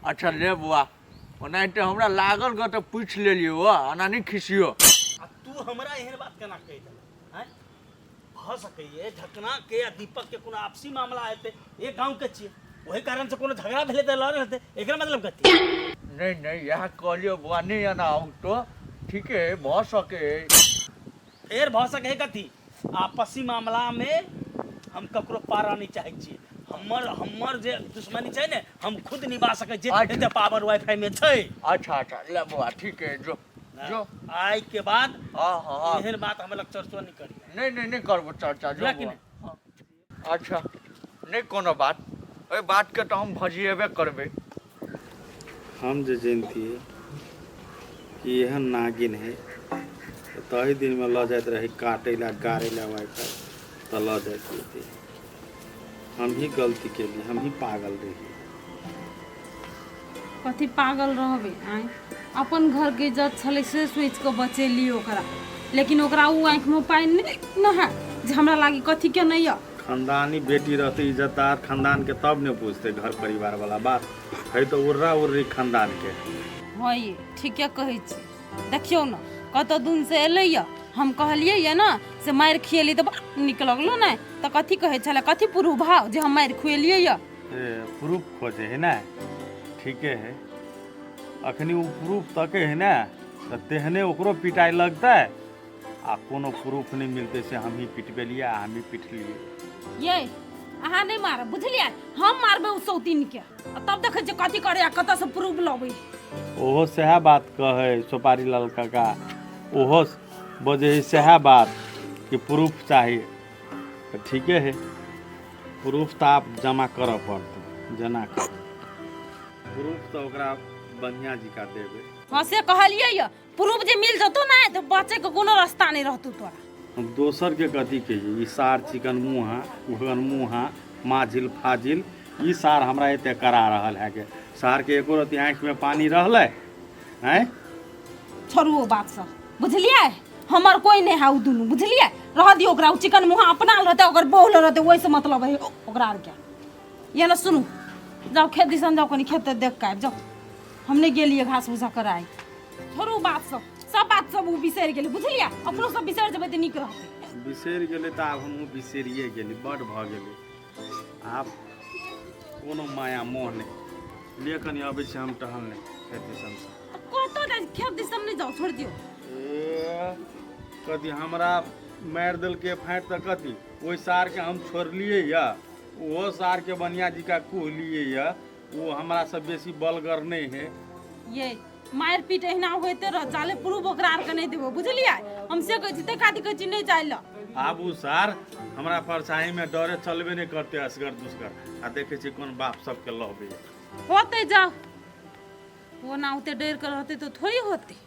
अच्छा ले बुआ ओनाहिते हमरा लागल ग तो पूछ लेलियो आना नहीं खिसियो। तू हमरा एहन बात केना कहि दे हैं? भ सकैए ढकना के या दीपक के कोनो आपसी मामला हेतै, एक गांव के छियै, ओही कारण से कोनो झगड़ा भेलै त लड़ रहतै, एकरा मतलब कथि? नहीं नहीं यह कहलियो बुआ नहीं आना हम तो ठीक है भ सके। फेर भ सकै कथि? आपसी मामला में हम ककरो पारा नहीं चाहै छियै। हमर जे दुश्मनी छै ने हम खुद निभा सकै छियै, एते पावर वाईफाई में छै। अच्छा अच्छा ले बुआ ठीक है जो जो आई के बाद हाँ एहन बात हम लग चर्चा नहीं करी। नहीं करबो चर्चा जो लेकिन अच्छा नहीं कोनो बात ओई बात के तो हम भजिएबे करबे। हम जे जानतिए कि एहन नागिन है तो तही दिन में ल जात रही काटे ला गारे ला वाईफाई तो ल जाती। हम ही गलती के लिए हम ही पागल रही। कथी पागल रहबे आय अपन घर के इज्जत छले से सोच के बचेली ओकरा, लेकिन ओकरा उ आंख में पानी नहीं न है जे हमरा लागी कथी के नहीं है। खानदानी बेटी रहते इज्जतदार खानदान के तब ने पूछते घर परिवार वाला बात है तो उर्रा उर्री खानदान के। हाँ ये ठीक है कहे छी। देखियो न कत दिन से एलै हम कहलिए ये ना से मार खिएली तो निक लगलो ना तो कथी कहे छले कथी प्रूफ भाव जे हम मार खुएलिए ये प्रूफ खोजे है ना ठीक है अखनी वो प्रूफ तके है ना तो तेहने ओकरो पिटाई लगता है आ कोनो प्रूफ नहीं मिलते से हम ही पिटबेलिए हम ही पिट लिए। ये अहाँ नहीं मार बुझलिए हम मारबे उ सौतीन के तब देखे जे कथी करे कत से प्रूफ लबे। ओहो सह बात कहे सोपारी लाल काका ओहो बजे सह बात कि प्रूफ चाहिए तो ठीक है प्रूफ तो आप जमा कर पड़ते जना कर प्रूफ तो ओकरा बढ़िया जी का देबे। हाँ से कहलिए ये प्रूफ जे मिल जतो ना तो बचे के कोनो रास्ता नहीं रहतो तोरा। हम दोसर के कथी कहिए ई सार चिकन मुँहा उहन मुँहा माझिल फाजिल ई सार हमरा एते करा रहल है के सार के एको रति आँख में पानी रहले हैं। छोड़ू बात सब बुझलिए हमर कोई नहीं है उ दुनु बुझलिए रह दियो ओकरा चिकन मुँहा अपना रहते ओकर बहुल रहते वही से मतलब है ओकरा आर के। ये ना सुनू जाओ खेत दिसन जाओ कनी खेत देख के जाओ हमने गेलिए घास भूसा कराई। छोड़ू बात सब बात सब उ बिसर गेली बुझलिए अपनो सब बिसर जबे त निक रहते। बिसर गेले त आब हमहूँ बिसरिए गेली बड़ भ गेली आब कोनो माया मोह नहीं ले कनी अबै छै हम टहल नहीं खेत दिसन से कतो ना खेत दिसन नहीं जाओ छोड़ दियो। कथी हमरा मार देल के फाट त कथी ओइ सार के हम छोड़लिए या ओहो सार के बनिया जी का कहलिए या वो हमरा से बेसी बलगर नहीं है। ये मार पीट एहना होते रह जाले प्रूफ ओकरा आर के नहीं देबो बुझलिए हम से कहै छी ते खाती कहै छी नहीं जाइल। आब उ सार हमरा परछाई में डरे चलबे नहीं करते असगर दुष्कर आ देखे छी कोन बाप सबके लहबे होते जाओ वो ना होते डर कर रहते तो थोड़ी होते।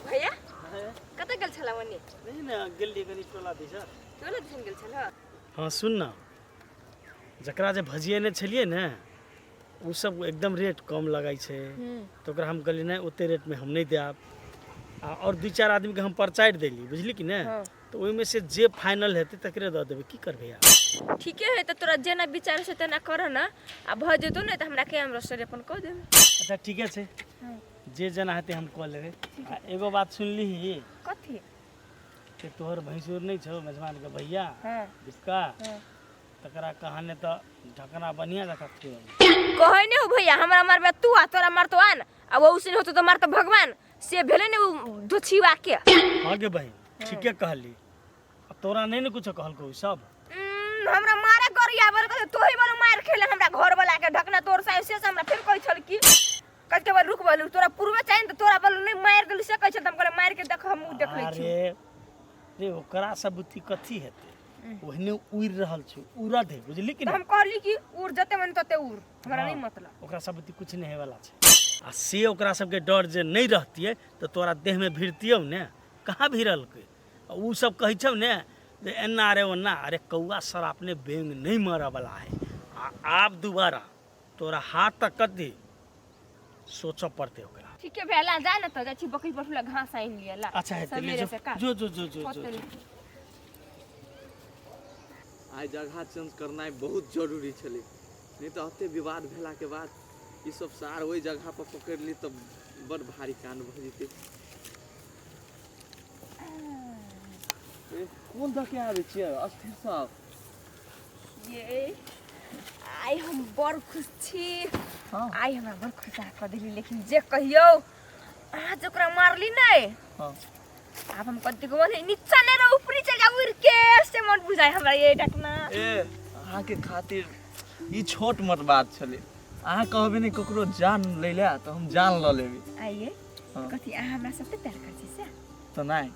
भैया कतऽ गेल छला ओनी? नहीं ना गेलिए कनी टोला दिस टोला दिसन गेल छला। हाँ सुन ना जकरा जे भजिएने छलिए ने उ सब एकदम रेट कम लगाई छे तो ओकरा हम कहली नहीं ओते रेट में हम नहीं देब और दू चार आदमी के हम परचाइट देली बुझली कि ने तो ओइ में से जे फाइनल हेते तकरे द देबे की करबे यार। ठीके है तो तोरा जेना विचार से तना कर ना आ भ जेतो ने तो हमरा के हम रस्ते अपन क देबे। अच्छा ठीक है छे जे जना हेते हम क लेबे। एगो बात सुनली ही कथी कि तोहर भैंसुर नहीं छो मेजबान के भैया बिस्का तकरा कहाने तो ढकना बढ़िया रखा कहै ने हो भैया हमरा मारबे तू आ तोरा मारतो आन आ वो उसे होतो तो मारतो भगवान से भेले ने दोछीवा के। हां गे बहन ठीके कहली अब तोरा नहीं ने कुछ कहल को सब हमरा मारे गरिया बर के तोही वाला मार खेले हमरा घर वाला के ढकना तोर से हमरा फिर कहि छल की कल के बार रुक बोलू तोरा पूर्वे चाहिए तो तोरा बोलू नहीं मार देली से कहि छल हम कहले मार के देख हम देख लै छी। रे ओकरा सब बुद्धि कथी हेते ओहने उड़ रहल छ उड़ा दे बुझली कि हम कहली कि उड़ जते मन तते उड़ हमरा नहीं मतलब ओकरा सब बुद्धि कुछ नहीं हेवाला छ आ से ओकरा सब के डर जे नहीं रहतिए तो तोरा देह में भिड़तियौ ने कहाँ भिड़ल के उ सब कहि छौ ने जे एना रे ओना अरे कौआ सर अपने बेंग नहीं मरे वाला है आप दोबारा तोरा हाथ तक कथी सोच पड़ते ओकरा। ठीक है भेला जा ना तो जाची बकरी पर घास आइन लिया ला। अच्छा है सवेरे से का जो आइ जगह चेंज करनाइ बहुत जरूरी छलै, नहीं तो एते विवाद भेला के बाद ई सब सार ओहि जगह पर पकड़ ली तो बड़ भारी कांड भ जेतै। कौन दके आबै छियै अस्थिर साहब? ये आई हम बड़ खुश छी। हाँ। आई हमरा बड़ खुश कर दिली, लेकिन जे कहियो आज ओकरा मारली नहीं। हाँ। अब हम कथि को बोले नीचा ने रे ऊपरी चल जा उड़ के से मन बुझाय हमरा ये डकना। ए अहाँ के खातिर ई छोट मोट बात छलै, अहाँ कहबे नहीं ककरो जान ले ले तो हम जान ल लेबे। आइए हाँ। कथि आ हमरा सब पे प्यार कर छी से? तो नहीं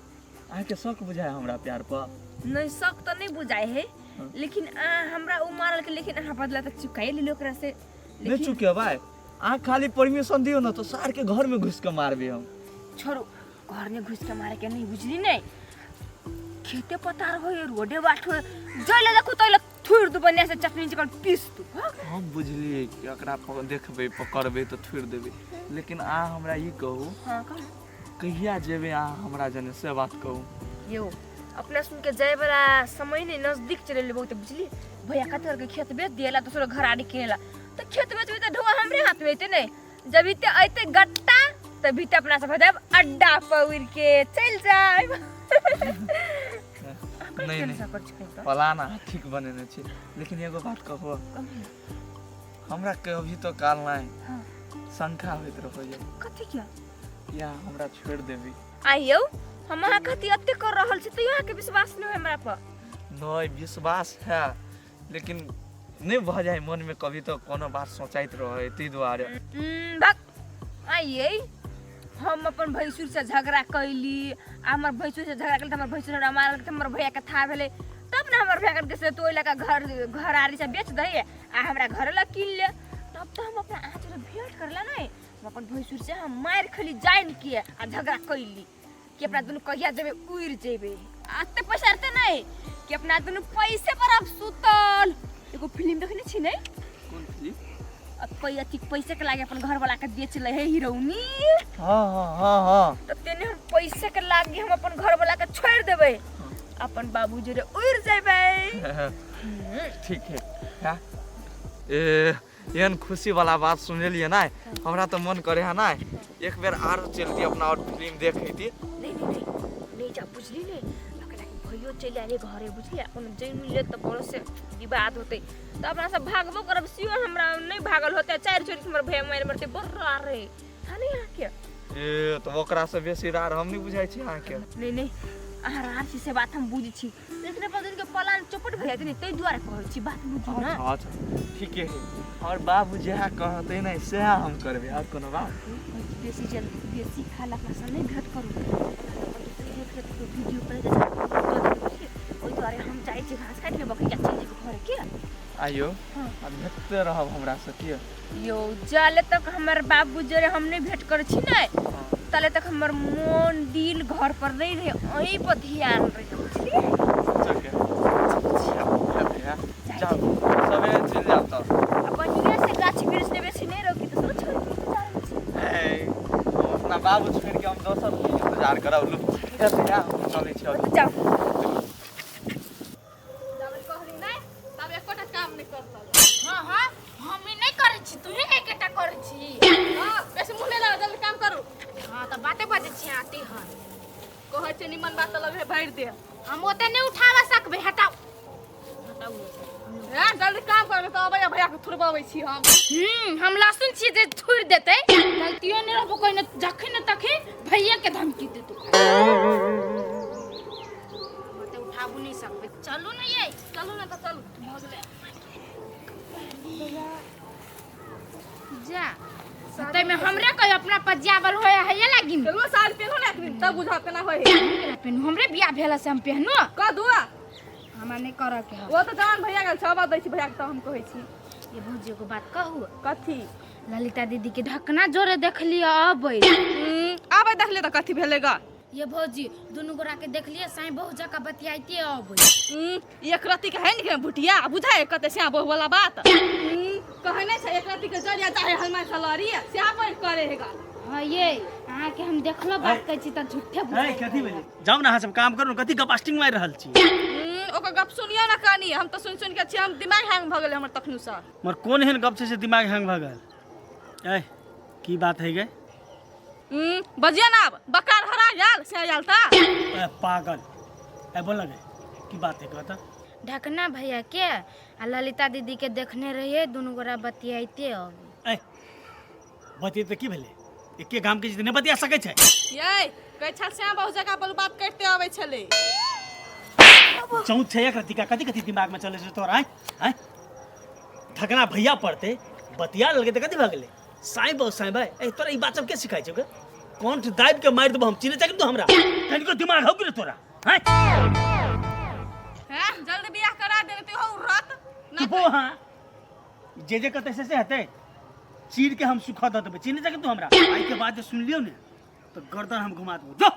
अहाँ के शक बुझाय हमरा प्यार पर? नहीं शक तो नहीं बुझाय है, हाँ। लेकिन हमरा उ मारल के, लेकिन अहाँ बदला तक चुकाई ले लो ओकरा से। नहीं चुके भाई, अहाँ खाली परमिशन दियो ना तो सार के घर में घुस के मारबे हम। छोड़ो घर में घुस के मारे के नहीं बुझली नहीं। खेते पतार हो रोडे बाट हो जइले देखो तइले थुर दु बनिया से चटनी चिकन पीस दु। हम बुझलिए कि एकरा देखबे पकड़बे तो थुर देबे, लेकिन अहाँ हमरा ई कहू हां कह कहिया जेबे अहाँ हमरा जने से बात कहू। यो अपना सुन के जाए वाला समय नहीं नजदीक चले ले बहुत बुझली। भैया कतर के खेत बेच दिएला दूसरा घर आड़ी किनेला तो खेत बेचबे तो ढोआ हमरे हाथ में नहीं। जब इते आइते गट्टा तभी तो अपना सब देब अड्डा पउर के चल जाए। नहीं नहीं फलाना ठीक बनेने छी, लेकिन एगो बात कहू हमरा के अभी तो काल नहीं हां शंका होइत रहो ये कथि क्या या हमरा छोड़ देबी? आइयो हम अहाँ कथि अत्ते कर रहल छी तो यहाँ के विश्वास नहीं हमरा पर। नहीं विश्वास है, लेकिन नहीं भ जाए मन में कभी तो कोनो बात सोचाइत रहे ती द्वारे। भक आइए हम अपन भैंसुर से झगड़ा कैली, हमर भैंसुर से झगड़ा कैली, हमर भैंसुर हमरा मारल के हमर भैया के था भेले, तब ना हमर भैया के से तो लगा घर आरी से बेच दई आ हमरा घर ला किन ले। तब तो हम अपना आज भेंट करला नहीं, हम अपन भैंसुर से हम मार खली जाइन के आ झगड़ा कैली कि अपना दुनु कहिया देबे उड़ जेबे। आते पैसा रहते नहीं कि अपना दुनु पैसे पर अब सुतल। एगो फिल्म देखने छी नहीं? कौन फिल्म? अब पैसे के लागे अपन घर वाला के बेच ले है हीरोनी। हां हां हां हां तो तेने हम पैसे के लागे हम अपन घर वाला के छोड़ देबे, अपन बाबूजी रे उड़ जेबे। ठीक है क्या ए एहन खुशी वाला बात सुनलिए ना, हमरा तो मन करे है ना एक बेर आर चलती अपना और फिल्म देखैती। नहीं जा बुझली नहीं लकड़ा के भइयो चले आले घरे बुझली, अपन जई मिले तो बड़ो से विवाद होते तो अपना सब भागबो करब। सियो हमरा नहीं भागल होते चार छोरी हमर भय मार मरते बर्रा रे थाने आ के। ए तो ओकरा से बेसी रार हम नहीं बुझाई छी आ के। नहीं आहार से बात हम बुझी छी, लेकिन अपन दिन के पलान चौपट भय जाते नहीं तई द्वारा कहै छी बात बुझी ना। अच्छा ठीक है और बाबू जेहा कहते नहीं से हम करबे और कोनो बात बेसी जल्दी बेसी खाला का नहीं भेट करू वीडियो पर ओइ द्वारे हम चाहे छी घास काट के बकरिया चल जे घर के आइयो अब भेटते रहब हमरा से के यो जाले तक हमर बाबू जरे हम नहीं भेट कर छी नहीं तले तक हमर मन दिल घर पर नहीं रहे ओही पर ध्यान रहे बुझली। जाओ सबे चल जाता अपन ये से गाछ वृक्ष ने बेसी नहीं रोकी तो छोड़ के ए अपना बाबू छोड़ के हम दोसर इंतजार करब लू या चले छी जाओ जाबे कहली नहीं तब एकोटा काम नहीं करता। हां हां हम नहीं करै छी तू ही एकेटा करै छी। हां बेसी मुंह ले जल्दी काम करू। हां त बाते बाजे छी आती हन कहै छै निमन बात लगे भैर दे हम ओते नहीं उठावा सकबे हटाओ हटाओ यार जल्दी काम करबे तो अबे भैया के थुरबाबै छी हम लहसुन छी जे थुर देतै गलतियो नहीं रहबो कोइ न जखन तखन भैया के धमकी देतौ ओते उठाबू नहीं सकबे। चलू ना ये चलू ना तो चलू भगले जा सते में हमरे कोई अपना पजावल होय है लागी चलो साल पेनो ना एक दिन तब बुझा के ना होय पेन हमरे बियाह भेला से हम पहनो क दुआ हमरा नहीं कर के वो तो जान भैया गेल छबा दै छी भैया के तो हम कहै छी। ये भौजी को बात कहू कथी ललिता दीदी के ढकना जोरे देख लियो अबै आबै देख ले त कथी भेलेगा ये भौजी दुनु गोरा के देख लिए साई बहु जका बतियाइते अबै एक रति के है नि के भुटिया बुझाए कते से बहु वाला बात कहै नै छै एक रति के जरिया चाहे हलमा सलरी से अपन करेगा। हां ये अहाँ के हम देखलो बात कहै छी त झूठे बुझाइ कथी भेलै जाउ ना अहाँ सब काम करू कथी गपास्टिंग मार रहल छी ओकर गप सुनियो ना कानी हम तो सुन सुन के हम दिमाग हैंग भ गेल हमर तखनु से मर कौन एहन गप छै से दिमाग हैंग भ गेल ए की बात है गे बजिया ना बकार हरा गेल से आयल ता ए पागल ए बोल गे की बात है कहता ढकना भैया के आ ललिता दीदी के देखने रहिए दोनों गोरा बतियाइते अब ए बतिए तो की भेले एके गाम के जितने बतिया सकै छै ये कहै छ श्याम बहुत जगह पर बात करते आबै छले चौथ छै एक रतिका कथी कथी दिमाग में चले छै तोरा हैं ढकना भैया पड़ते बतिया लगे त कथी भ गेले साईं भाई ए तोरा ई बात सब के सिखाइ छै कौन दाब के मार देब हम चिन्ह चाहिए तू हमरा तनिको दिमाग हो गेल तोरा हैं हैं जल्दी बियाह करा दे तू हो रात वो हां जे कहते से हते चीर के हम सुखा द देबे चिन्ह चाहिए तू हमरा आई के बाद जे सुन लियो ने तो गर्दन हम घुमा देबो जो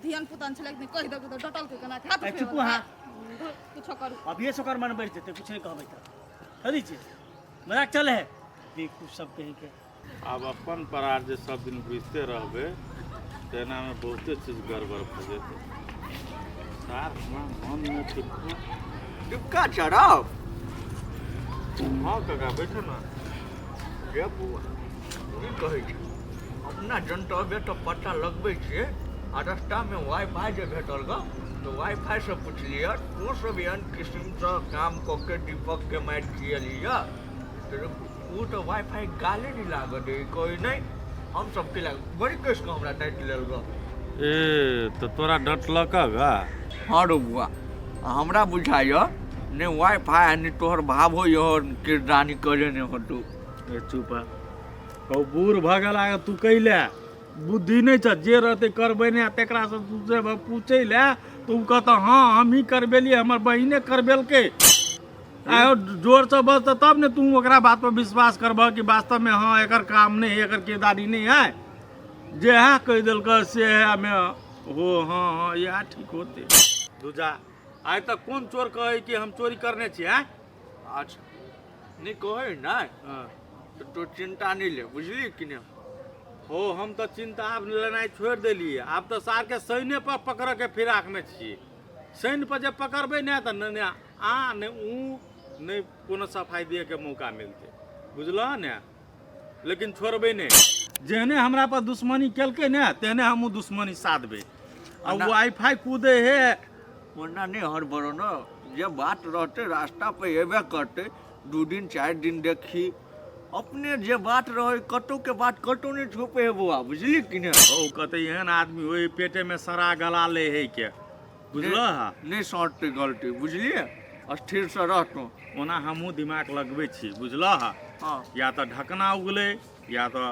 ध्यान पुतन छले कि कहि दब तो टटल के कना खा चुप हां कुछ करू अब ये सोकर मन बढ़ जेते कुछ नहीं कहबै त कदी छी मजाक चले है देखू सब कहीं के अब अपन परार जे सब दिन बुझते रहबे तेना में बहुते चीज गड़बड़ भ जेते सार मन में टिपका चढ़ाओ हां काका बैठो ना रे बुआ की कहै छै अपना जनतव्य तो पता लगबै छै आ रास्ता में वाईफाई जे भेटल ग तो वाईफाई से पूछलिए तू सब एहन किस्म से काम क के दीपक के मार कियलिया तो वो तो वाईफाई गाले नहीं लाग दे कोई नहीं हम सब के लाग बड़ी केस को हमरा डांट लेल ग ए तो तोरा डटलक गा हां रो बुआ हमरा बुझाइयो ने वाईफाई ने तोहर भाव हो यो किरदानी करे ने हो तू ए चुप कौ बूढ़ भगल आ तू कैले बुद्धि नहीं छ जे रहते करबे ने तेकरा से तू से पूछे ले तो उ कहता हां हम ही करबेलिए हमर बहिने करबेलके आयो जोर से बस तब ने तू ओकरा बात पर विश्वास करबह कि वास्तव में हां एकर काम नहीं एकर किरदारी नहीं है जे है कह देलक से है में हो हां हां या ठीक होते दूजा आइ तक कौन चोर कहे कि हम चोरी करने छी हैं अच्छा नहीं कहे ना तो चिंता नहीं ले बुझली कि नहीं हो हम तो चिंता अब लेनाइ छोड़ देलिए आब तो सार के सैने पर पकड़ के फिराक में छी सैन पर जब पकड़बे ना तो न आ ने ऊ नहीं कोनो सफाई दिए के मौका मिलते बुझलह ने लेकिन छोड़बे नहीं जेहने हमरा पर दुश्मनी केलके ने तेहने हमहू दुश्मनी साधबे अब वाईफाई कूदे है वरना नहीं हर बड़ो न ये बात रहते रास्ता पे एबे करते 2 दिन 4 दिन देखी अपने जे बात रहे कटो के बात कटो नहीं छुपे है बुआ बुझली कि नहीं ओ कहते एहन आदमी ओई पेटे में सरा गला ले है के बुझलह नहीं सॉर्ट गलती बुझलिए स्थिर से रहतो ओना हमहू दिमाग लगबे छी बुझलह हाँ या तो ढकना उगले या तो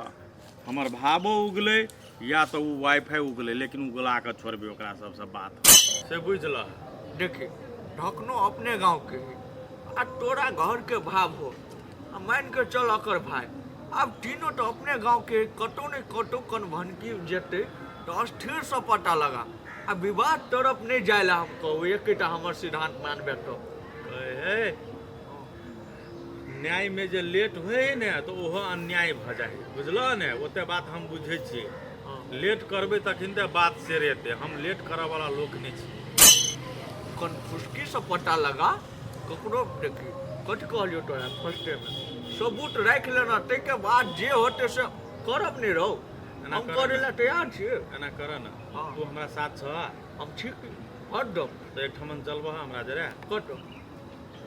हमर भावो उगले या तो उ वाईफाई उगले लेकिन उगला के छोड़बे ओकरा सबसे बात से बुझलह देखी ढकनो अपने गांव के है आ तोरा घर के भाव हो मान के चल अकर भाई अब तीनों तो अपने गांव के कटो नहीं कटो कन भनकी जेते तो स्थिर से पता लगा अब विवाद तरफ नहीं जायला हम कहू एकटा हमर सिद्धांत मानबे तो न्याय में जे लेट होए ने तो ओहो अन्याय भ जाए बुझलह ने ओते बात हम बुझे छी लेट करबे तखन ते बात सेरेते हम लेट करे वाला लोग नहीं छी कन फुसकी से पता लगा ककरो देखी कथी कहलियो तोरा फर्स्टे में सबूत राख लेना ते के बाद जे होते से करब नहीं रहो हम करे ला तैयार छी एना कर ना तू हमरा साथ छ हम ठीक हरदम तो एक ठमन चलबह हमरा जरे कटो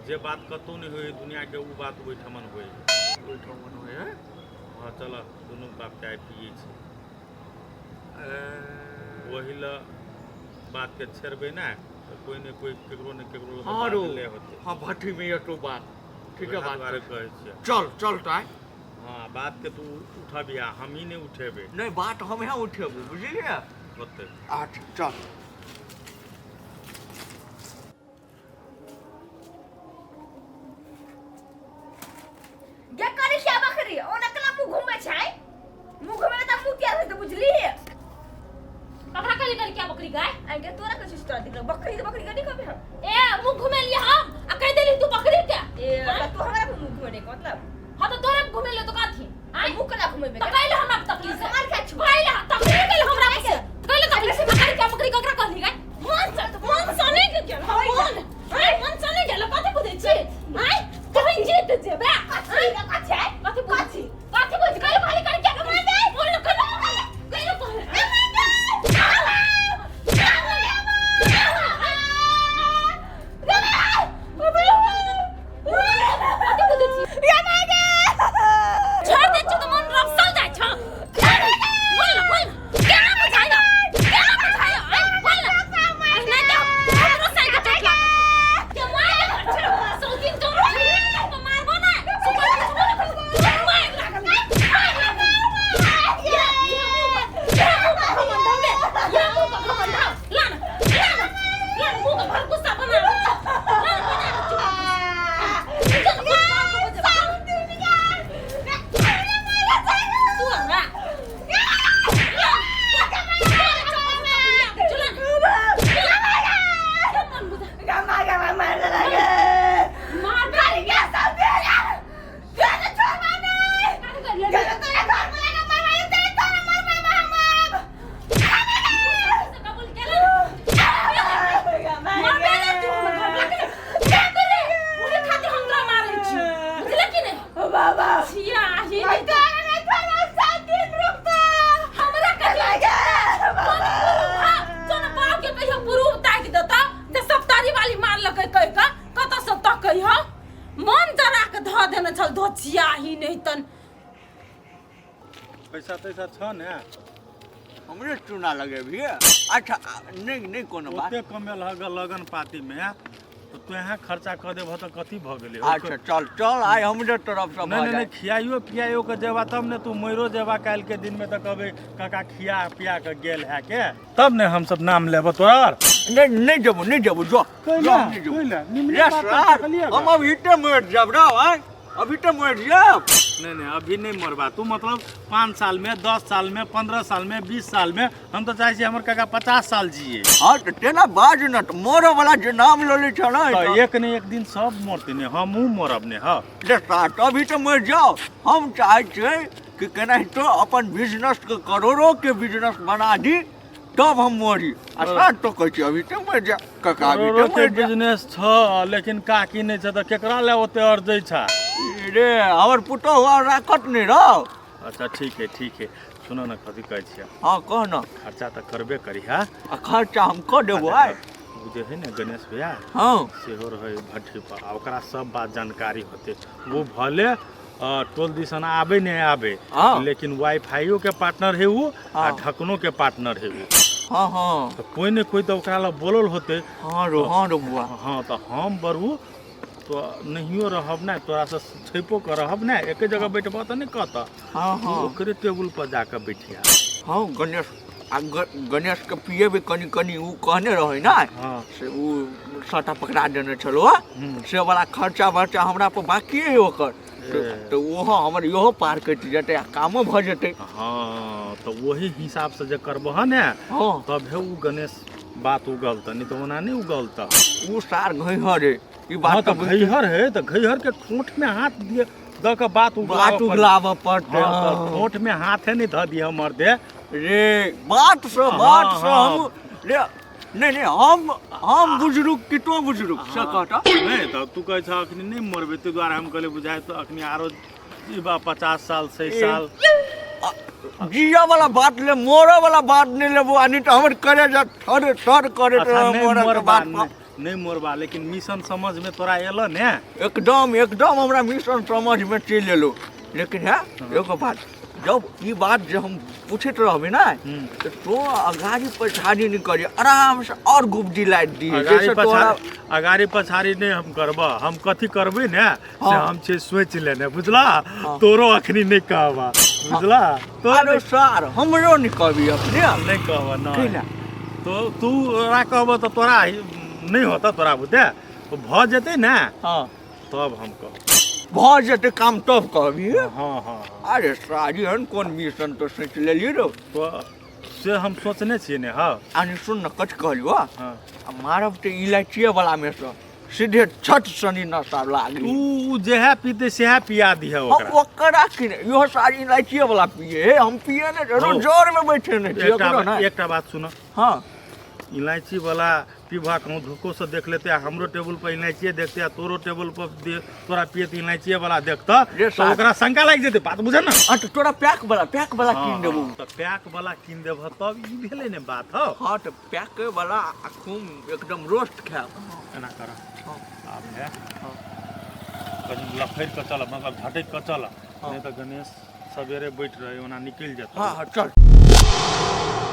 जे बात कतौ नहीं होई दुनिया के उ बात ओई ठमन होई ओई ठमन होय है हां चल दोनों बाप चाय पिए छी वही ल बात के छेड़बे ना तो कोई ने कोई केकरो ने केकरो हां रो ले होते हां भट्टी में ये तो बात ठीक है बात बारे कहे छी चल चल ताई हां बात के तू उठबिया हम ही ने उठेबे नहीं बात हम यहाँ उठेबू बुझलिए होते अच्छा चल जे करी से बकरी ओ नकला मुंह घूमे छै मुंह घूमे त मुंह क्या होय त बुझली पकड़ा कर निकल क्या बकरी गाय आगे तोरा के सिस्टर दिख बकरी तो बकरी कदी कबे हम ए मुंह घुमे लिया हम आ कह देली तू बकरी क्या ए तो हमरा पे मुंह घूमे का मतलब हां तो तोरे घुमे ले तो का थी मुंह कला घूमे में तो कहले हमरा तकलीफ मार के छु कहले तकलीफ कहले हमरा से कहले तकलीफ से बकरी क्या बकरी ककरा कहली गाय मार नहीं तन पैसा तैसा छ ने हमरे चूना लगे भी अच्छा नहीं कोनो बात ओते कमेल हग लगन पार्टी में तो तू यहाँ खर्चा कर देबह तो कथी भ गेलै अच्छा चल आइ हमरे तरफ से नहीं नहीं खियाइयो पियाइयो के जेबा तब ने तू मरो जेबा काल के दिन में तो कहबे काका खिया पिया के गेल है के तब ने हम सब नाम लेब तोर नहीं जबो जो हम अभी ते मर जब रहा अभी तो मर जाब नहीं अभी नहीं मरबा तू मतलब 5 साल में 10 साल में 15 साल में 20 साल में हम तो चाहे हमर काका 50 साल जिए हाँ तो तेना बाज न तो मोरो वाला जो नाम लेले छ ना तो एक ने एक दिन सब मरते ने हमहू मरब ने हां ले साथ अभी तो मर जाओ हम चाहे छे कि केना तो अपन बिजनेस के करोड़ों के बिजनेस बना दी तब हम मरी आ तो कहै छी अभी तो मर जा काका अभी तो मर जा बिजनेस छ लेकिन काकी नहीं छ त केकरा ले ओते अर्जै छ रे हमर पुतो हुआ राखत नहीं रहो अच्छा ठीक है सुनो ना कथी कहै छियै हाँ कह ना खर्चा तो करबे करी हा खर्चा हम कर देबो आइ उ जे है ना गणेश भैया हाँ सेहो रहे भट्ठी पर आ ओकरा सब बात जानकारी होते वो भले टोल दिसन आबे नहीं आबे हाँ। लेकिन वाईफाईओ के पार्टनर है वो आ हाँ। ढकनो के पार्टनर है वो हाँ तो कोई न कोई तो ओकरा ला बोलल होते हाँ रो बुआ हाँ तो हम बरू तो नहियो रहब ना तोरा से छेपो कर रहब ना एक जगह बैठबा तो नहीं कहता हाँ ओकरे टेबुल पर जाकर बैठिया हाँ गणेश के पिए भी कनी उ कहने रहे ना हाँ से उ सटा पकड़ा देने छलो से वाला खर्चा वर्चा हमरा पर बाकी है ओकर तो वो हमर इहो पार कट जते आ कामो भ जते हाँ तो वही हिसाब से जे करबह ने हाँ तब है उ गणेश बात उगलता नहीं तो ओना नहीं उगलता उ सार घइहर रे ई हाँ बात तो घइहर है तो घइहर के ठोंठ में हाथ दिए द के बात उगलाव पड़ते हाँ तो ठोंठ में हाथ है नहीं ध दिए हमर दे रे बात से हम रे नहीं हम बुजुर्ग कि तो बुजुर्ग से कहता नहीं तो तू कहे छ अखनी नहीं मरबे ते द्वारा हम कहले बुझाय तो अखनी आरो जीवा 50 साल 6 साल जिया वाला बात ले मोरा वाला बात नहीं लेबो आनी तो हमर करे जा थर करे तो मोरा के बात नहीं मोरबा लेकिन मिशन समझ में तोरा एलो ने एकदम हमरा मिशन समझ में चल एलो लेकिन है एगो बात जब ई बात जो हम पूछत रहबे ना तो अगाड़ी पछाड़ी नहीं करी आराम से और गुब्दी लाइट दी अगाड़ी पछाड़ी नहीं हम करबा हम कथी करबे ने से हम छे सोच लेने बुझला तोरो अखनी नहीं कहबा बुझला तो अरे सर हमरो नहीं कहबी अपने नहीं कहबा ना तो तू रा कहबो तो तोरा नहीं होता तोरा बुते तो भ जेते ना हां तब हम कह भ जेते काम तब कहबी हां अरे सारी हन कौन मिशन तो सोच लेली रो तो से हम सोचने छिए ने हां आनी सुन न कच कहलियो हां मारब ते इलायची वाला में से सीधे छट सनी नशा लागी तू जेहा पीते सेहा पिया दिया ओकरा ओकरा कि यो सारी इलायची वाला पिए हम पिए ने जोर में बैठे ने एकटा बात सुनो हां इलायची वाला पीबा कहूँ धोखो से देख लेते हमरो टेबल पर इलायची देखते तोरो टेबल पर तोरा पिए तो इलायची वाला देखता तो ओकरा शंका लाग जेते बात बुझे ना तो तोरा पैक वाला किन देबो तो पैक वाला किन देब तब ई भेले ने बात हो हां तो पैक वाला खूब एकदम रोस्ट खाब एना कर आप है कहीं लफेर के चल मतलब झटक के चल नहीं तो गणेश सवेरे बैठ रहे ओना निकल जाता हां चल